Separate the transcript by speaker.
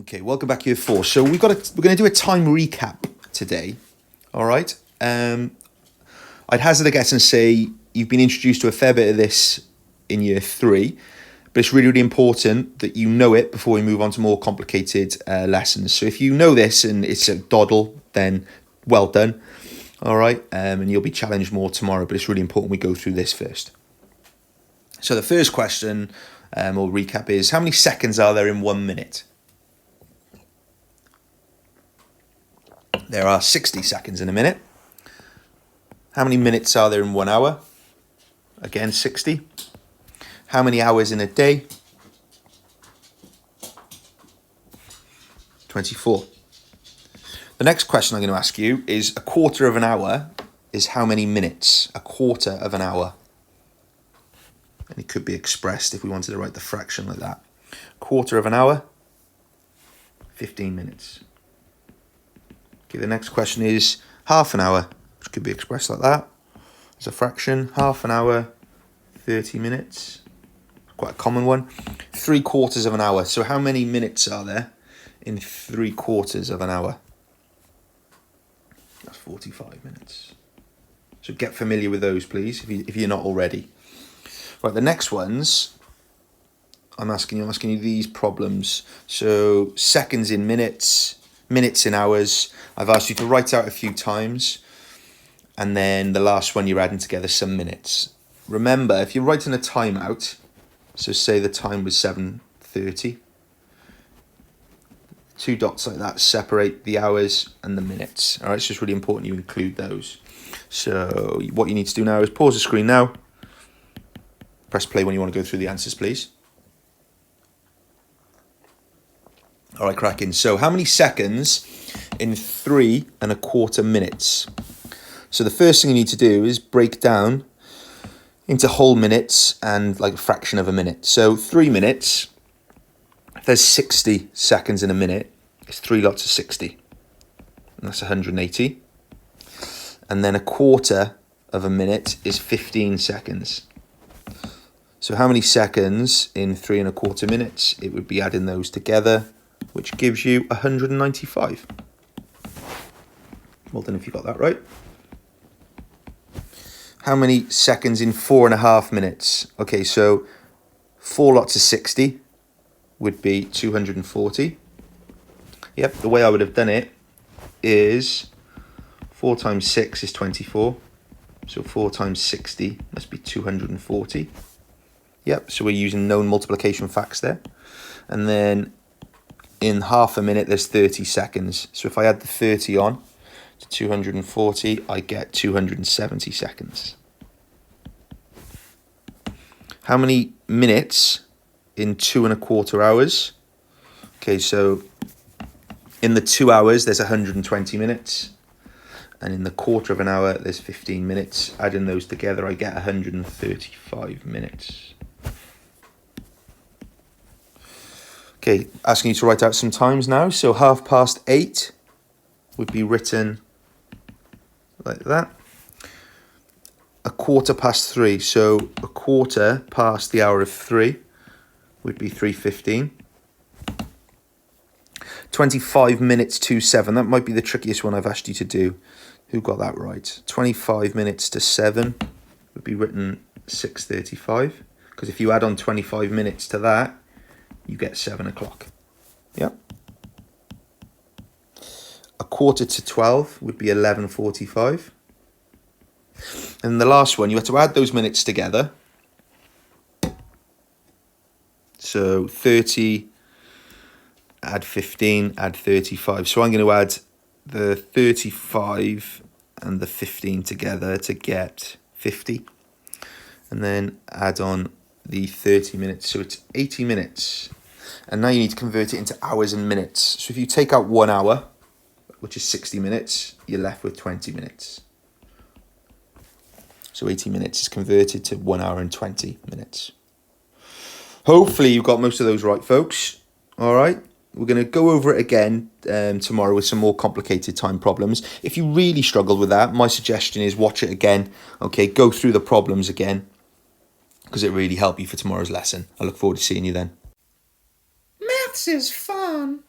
Speaker 1: Okay, welcome back, year 4. So we're going to do a time recap today. All right. I'd hazard a guess and say you've been introduced to a fair bit of this in year 3, but it's really, really important that you know it before we move on to more complicated lessons. So if you know this and it's a doddle, then well done. All right. And you'll be challenged more tomorrow, but it's really important we go through this first. So the first question or recap is, how many seconds are there in 1 minute? There are 60 seconds in a minute. How many minutes are there in 1 hour? Again, 60. How many hours in a day? 24. The next question I'm going to ask you is, a quarter of an hour is how many minutes? A quarter of an hour. And it could be expressed, if we wanted to write the fraction like that. Quarter of an hour, 15 minutes. Okay, the next question is half an hour, which could be expressed like that as a fraction. Half an hour, 30 minutes. Quite a common one. 3/4 of an hour. So how many minutes are there in 3/4 of an hour? That's 45 minutes. So get familiar with those, please, if you're not already. Right, the next ones, I'm asking you these problems. So seconds in minutes, minutes in hours. I've asked you to write out a few times, and then the last one you're adding together some minutes. Remember, if you're writing a time out, so say the time was 7:30, 2 dots like that separate the hours and the minutes. All right, it's just really important you include those. So what you need to do now is pause the screen now. Press play when you want to go through the answers, please. All right, cracking. So how many seconds in 3¼ minutes? So the first thing you need to do is break down into whole minutes and like a fraction of a minute. So 3 minutes, if there's 60 seconds in a minute, it's 3 lots of 60. And that's 180. And then a quarter of a minute is 15 seconds. So how many seconds in 3¼ minutes? It would be adding those together, which gives you 195. Well done if you got that right. How many seconds in 4½ minutes? Okay, so 4 lots of 60 would be 240. Yep, the way I would have done it is 4 times 6 is 24. So 4 times 60 must be 240. Yep, so we're using known multiplication facts there. And then in half a minute, there's 30 seconds. So if I add the 30 on to 240, I get 270 seconds. How many minutes in 2¼ hours? Okay, so in the 2 hours, there's 120 minutes. And in the quarter of an hour, there's 15 minutes. Adding those together, I get 135 minutes. Okay, asking you to write out some times now. So 8:30 would be written like that. 3:15. So 1/4 past the hour of 3 would be 3:15. 25 minutes to 7. That might be the trickiest one I've asked you to do. Who got that right? 25 minutes to 7 would be written 6:35. Because if you add on 25 minutes to that, you get 7 o'clock. Yep. 11:45 would be 11:45. And the last one, you have to add those minutes together. So 30, add 15, add 35. So I'm going to add the 35 and the 15 together to get 50. And then add on the 30 minutes, so it's 80 minutes. And now you need to convert it into hours and minutes. So if you take out 1 hour, which is 60 minutes, you're left with 20 minutes. So 80 minutes is converted to 1 hour and 20 minutes. Hopefully you've got most of those right, folks. All right. We're going to go over it again tomorrow with some more complicated time problems. If you really struggled with that, my suggestion is watch it again. Okay, go through the problems again, because it really helped you for tomorrow's lesson. I look forward to seeing you then.
Speaker 2: Maths is fun.